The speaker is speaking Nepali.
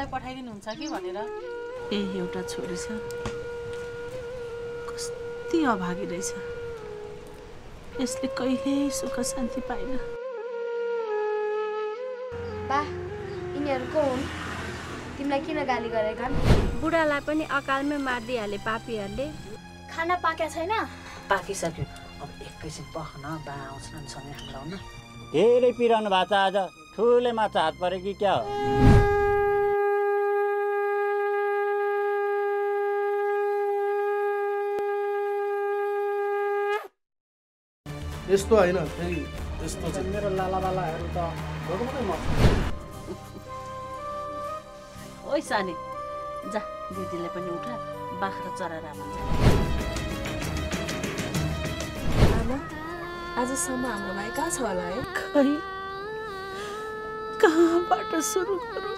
मलाई पठाइदिनुहुन्छ कि भनेर। एउटा छोरी छ, कति अभागी रहेछ, यसले कहिल्यै सुख शान्ति पाइन। बा यिनीहरू को हुन्? तिमीलाई किन गाली गरेका? बुढालाई पनि अकालमै मारिदिइहाले पापीहरूले। खाना पाकेको छैन? पाकिसक्यो, अब एकैछिन पखन बा आउँछन् सँगै हामीलाई हुन। धेरै पिराउनु भएको छ आज, ठुलै माछा हात पऱ्यो कि क्या हो? यस्तो होइन, फेरि यस्तो चाहिँ मेरो लालाबालाहरू त भोकमै मर्छ। ओइ सानी, जा दिदीले पनि उठा, बाख्रा चराएर भन्छ। आमा, आजसम्म हाम्रो भाइ कहाँ छ होला है? खै कहाँबाट सुरु गरौँ?